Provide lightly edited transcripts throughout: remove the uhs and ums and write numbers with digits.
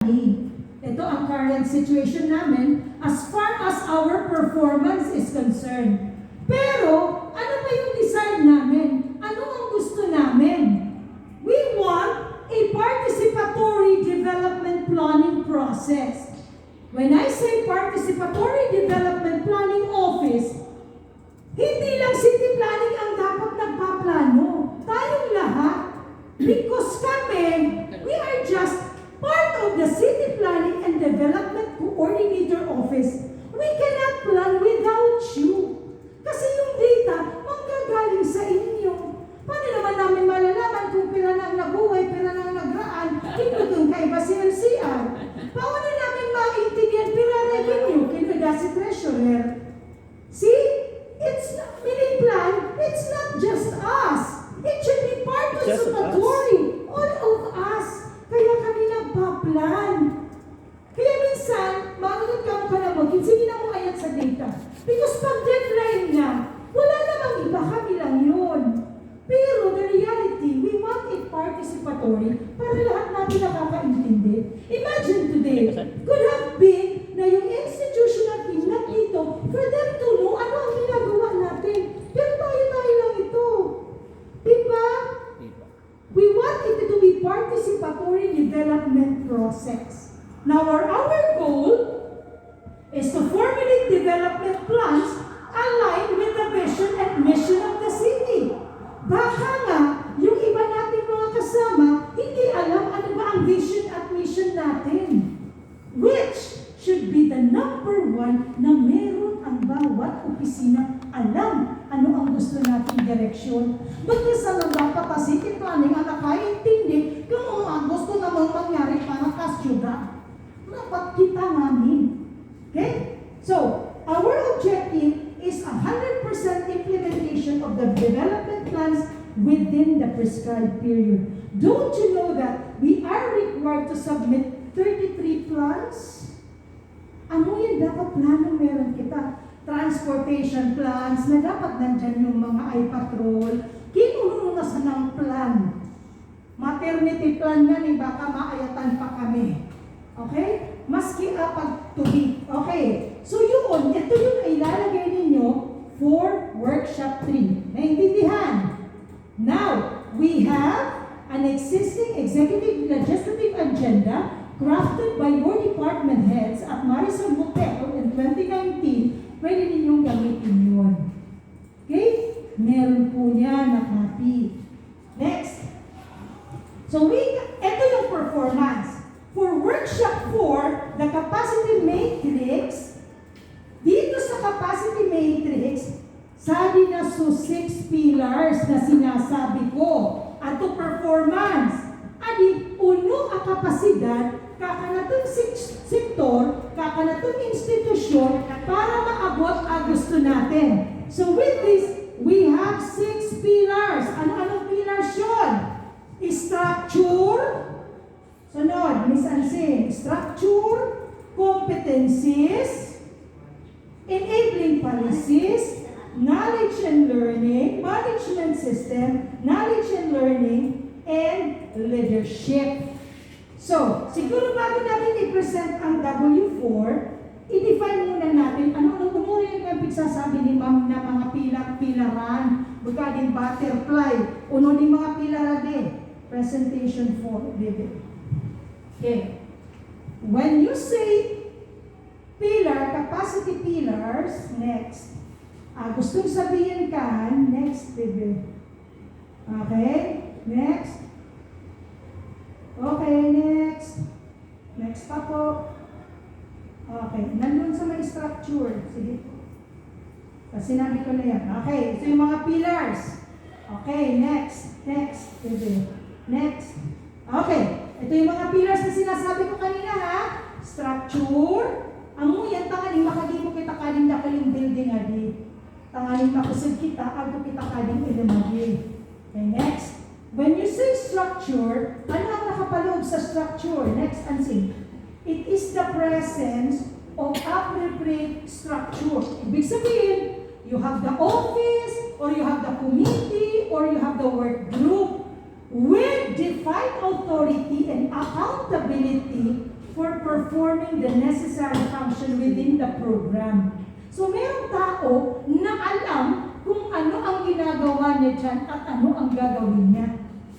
lying. Ito ang current situation namin as far as our performance is concerned. Pero, ano pa yung desire namin? Ano ang gusto namin? We want a participatory development planning process. When I say participatory development planning office, hindi lang city planning ang dapat nagpaplano. Tayong lahat. Because kami, we are just part of the City Planning and Development Coordinator Office. We cannot plan without you. Kasi yung data, manggagaling sa inyo. Paano naman namin malalaman kung pila na ang nabuhay, pila na ang nagraan, hindi doon kay ba si LCR? Paano namin maintindihan pila revenue, kinuda si Treasurer? See? It's not mini plan, it's not just us. It should be participatory. All of us. Kaya kami nagpa-plan. Kaya minsan, manunod ka mo ka na mo, sige na mo ayat sa data. Because pag deadline na, wala namang iba, kami lang yun. Pero the reality, we want it participatory para lahat natin nakakaintindi. Imagine today, could have been na yung institutional team nandito for them to know ano ang ginagawa natin. Pero tayo lang ito. Diba? We want it to be participatory development process. Now, our goal is to formulate development plans aligned with the vision and mission of the city. Baka nga, yung iba nating mga kasama, hindi alam ano ba ang vision at mission natin. Which should be the number one na meron ang bawat opisina alam ano ang gusto nating direksyon. Because alam dapat ang city planning ang nakaintindi kung ang gusto namang mangyari para kasyuda. Dapat kita namin. Okay? So, our objective is 100% implementation of the development plans within the prescribed period. Don't you know that we are required to submit 33 plans? Ano yan dapat plano meron kita? Transportation plans na dapat nandyan yung mga iPatrol. Kinuno na sa ng plan. Maternity plan nga ni baka maayatan pa kami. Okay? Maski apag tubi. Okay. So yun, ito yung ilalagay ninyo for workshop 3. Naintindihan? Now, we have an existing executive legislative agenda crafted by your department heads at Marisol Hotel in 2019. Pwede ninyong gamitin yun. Okay? Meron po niya na copy. Next. So, ito yung performance. For workshop 4, the capacity matrix, dito sa capacity matrix, sabi na so 6 pillars na sinasabi ko. At to performance, adi, uno ang kapasidad, kakanatong sektor, kakanatong institusyon, para maabot ang gusto natin. So with this, we have 6 pillars. Ano-anong pillars yun? Structure, sunod, Miss Ansing, structure, competencies, enabling policies, knowledge and learning, management system, knowledge and learning, and leadership. So, siguro bago natin i-present ang W4, i-define muna natin ano yung pagsasabi ni ma'am na mga pilar-pilaran, buka din butterfly, uno ni mga pilaran din. Presentation 4, David. Okay. When you say pillar, capacity pillars, next. Gustong sabihin ka, next, David. Okay, next. Okay, next. Next pa po. Okay, nandun sa may structure. Sige po. Kasi sinabi ko na yan. Okay, ito yung mga pillars. Okay, next. Next. Next. Okay, ito yung mga pillars na sinasabi ko kanina ha. Structure. Amo yan, tangaling makagimo kita kaling dakaling building adi. Tangaling makusog kita, ago kita kaling ilimagi. Okay, next. When you say structure, ano ang nakapaloob sa structure? Next, Ansing. It is the presence of appropriate structure. Ibig sabihin, you have the office, or you have the committee, or you have the work group with defined authority and accountability for performing the necessary function within the program. So merong tao na alam kung ano ang ginagawa niya dyan at ano ang gagawin niya.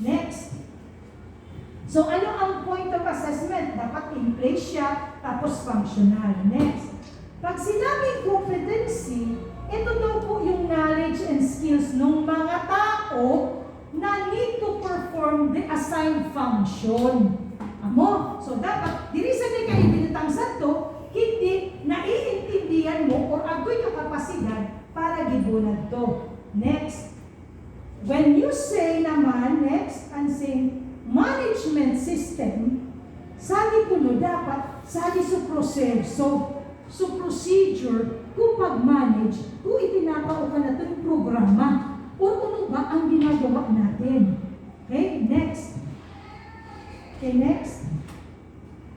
Next. So ano ang point of assessment? Dapat in place siya, tapos functional. Next. Pag sinabing competency, ito daw po yung knowledge and skills ng mga tao na need to perform the assigned function. Amo? So dapat, diri sa di ka ibinitang sa to, hindi naiintindihan mo or agoy ka kapasidad para gibunad to. Next. When you say naman, next, and say, management system, sabi ko no, dapat, sabi sa proseso, sa procedure, kung pag-manage, kung itinatao ka na ito yung programa, o ano ba ang ginagawa natin. Okay, next. Okay, next.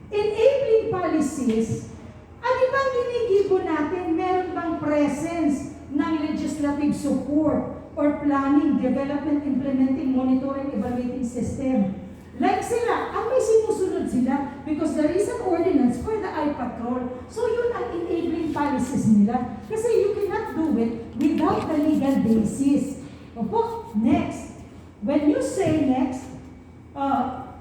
Enabling policies, ang ibang ginigibo natin, meron bang presence ng legislative support or planning, development, implementing, monitoring, evaluating system. Like sila, ang may sinusunod sila because there is an ordinance for the I-Patrol. So yun ang enabling policies nila. Kasi you cannot do it without the legal basis. Opo, next. When you say next,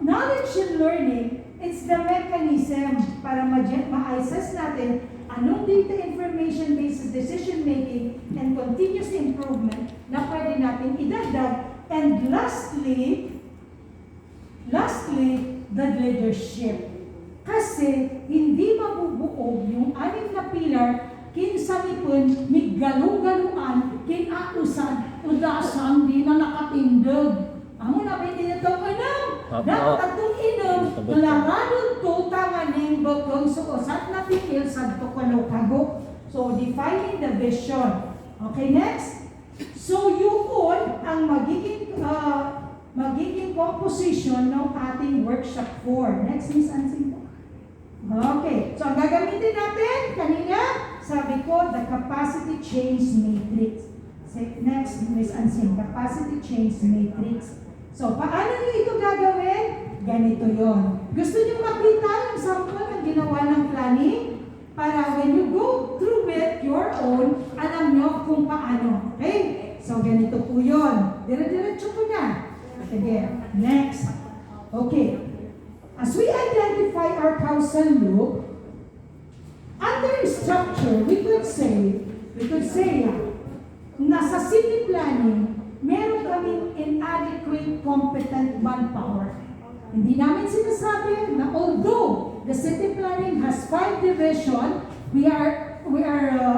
knowledge and learning, it's the mechanism para ma-assess natin anong data information-based decision-making and continuous improvement na pwede natin idagdag. And lastly, the leadership. Kasi hindi mabubuo yung anim na pilar kinsanipon, may galong-galuan, kinausan, udasan, di na nakatindag. Amo na ba ito kanang? Dapat itong inom, laradon to tamaning bakong suosat na pikil sa ito kago. So, defining the vision. Okay, next? So, yun ang magiging composition ng ating workshop 4. Next, Miss Ansing po. Okay, so ang gagamitin natin kanina, sabi ko, the capacity change matrix. Next, Miss Ansing, capacity change matrix. So, paano nyo ito gagawin? Ganito yon. Gusto nyo makita yung sample ng ginawa ng planning? Para when you go through it, your own, alam nyo kung paano. Okay? So, ganito po yun. Dire-diretso ko na. Sige, next. Okay. As we identify our causal loop, under structure, we could say, nasa city planning, meron kaming inadequate competent manpower. Hindi namin sinasabi na although the city planning has 5 divisions, we are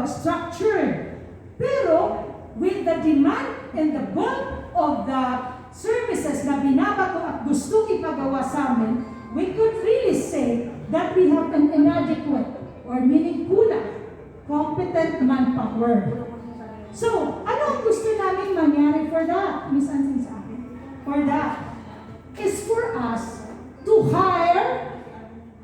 structured. Pero with the demand and the bulk of the services na binabato at gusto ipagawa sa amin, we could really say that we have an inadequate or meaning kulang competent manpower. So, ano ang gusto namin mangyari for that? Miss Ansing sa akin. For that is for us to hire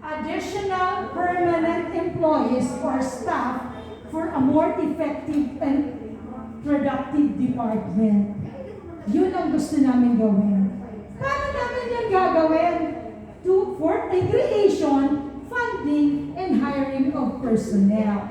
additional permanent employees or staff for a more effective and productive department. Yun ang gusto namin gawin. Paano namin yan gagawin? For a creation, funding, and hiring of personnel.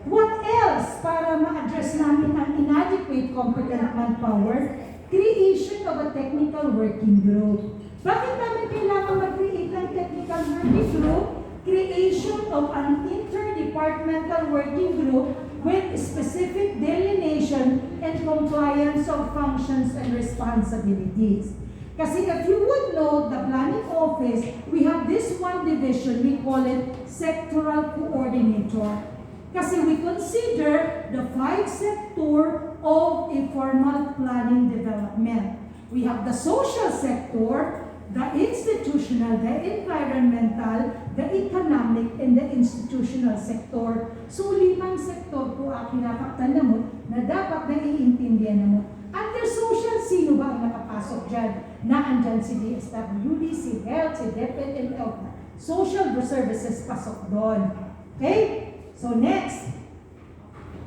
What else para ma-address namin ang inadequate competent manpower? Creation of a technical working group. Bakit namin kailangan mag-create ng technical working group? Creation of an interdepartmental working group with specific delineation and compliance of functions and responsibilities. Kasi if you would know, the planning office, we have this one division, we call it sectoral coordinator. Kasi we consider the 5 sector of a formal planning development. We have the social sector, the institutional, the environmental, the economic, and the institutional sector. So, 5 sektor po ang kinakaptan na mo na dapat naiintindihan na mo. Under social, sino ba ang nakapasok dyan? Na andyan si DSWD, si Health, si DepEd, and Health. Social services pasok doon. Okay? So, next.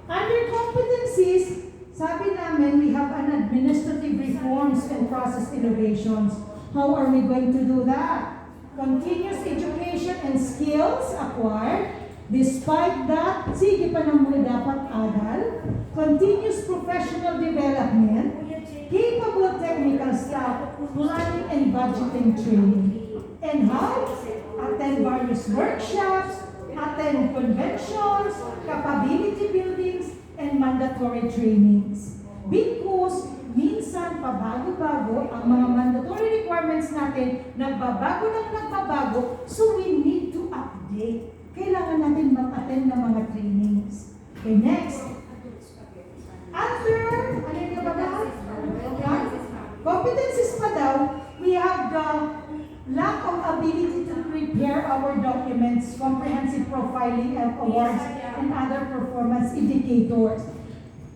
Under competencies, sabi namin, we have an administrative reforms and process innovations. How are we going to do that? continuous education and skills acquired. Despite that, sige pa ng mga dapat aral, continuous professional development, capable technical staff, planning and budgeting training. And how? Attend various workshops, attend conventions, capability buildings, and mandatory trainings. Because minsan pabago-bago ang mga mandatory requirements natin, nagbabago ng nagbabago, so we need to update. Kailangan natin mag-attend ng mga trainings. Okay, next. Under, ano yung ba? Competencies pa daw, we have the lack of ability to prepare our documents, comprehensive profiling of awards, and other performance indicators.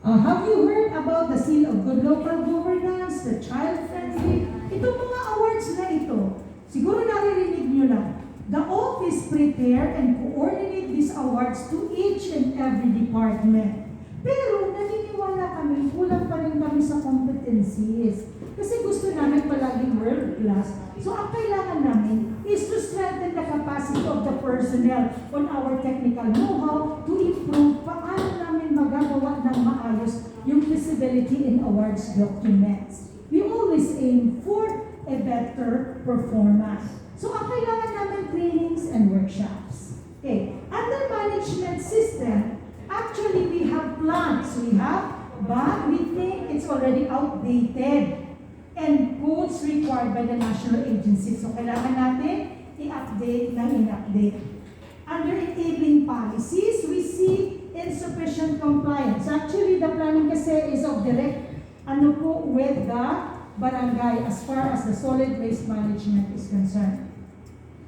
Have you heard about the Seal of Good Local Governance, the Child Friendly? Itong mga awards na ito, siguro naririnig nyo na. The office prepare and coordinate these awards to each and every department. Pero naniniwala kami, kulang pa rin kami sa competencies. Kasi gusto namin palaging world class. So ang kailangan namin is to strengthen the capacity of the personnel on our technical know-how to improve paano namin magagawa ng maayos yung feasibility in awards documents. We always aim for a better performance. So ang kailangan namin trainings and workshops. Okay, under management system, actually we have plans, but we think it's already outdated and codes required by the national agencies. So kailangan natin i-update ng in-update. Under enabling policies, we see insufficient compliance. Actually, the planning kasi is of direct with the barangay as far as the solid waste management is concerned.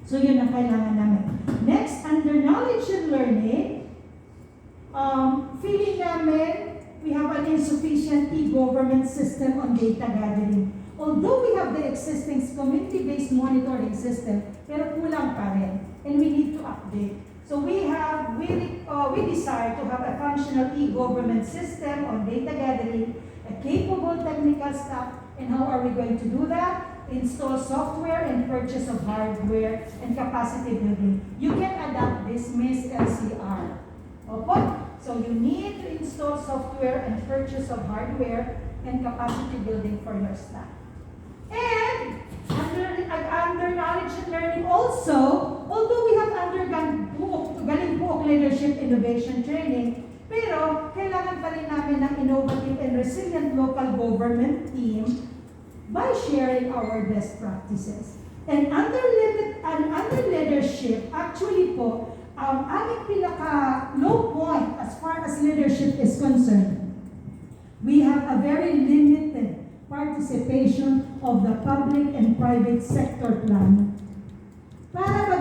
So yun ang kailangan namin. Next, under knowledge and learning, feeling namin we have an insufficient e-government system on data gathering. Although we have the existing community-based monitoring system, pero kulang pa rin, and we need to update. So we desire to have a functional e-government system on data gathering, a capable technical staff, and how are we going to do that? Install software and purchase of hardware and capacity building. You can adapt this Miss LCR. Okay? So you need to install software and purchase of hardware and capacity building for your staff. And under knowledge and learning also, although we have undergone galing po leadership innovation training, pero kailangan pa rin namin ng innovative and resilient local government team by sharing our best practices. And under leadership, actually po, aming pinaka-low point as far as leadership is concerned, we have a very limited participation of the public and private sector plan. Para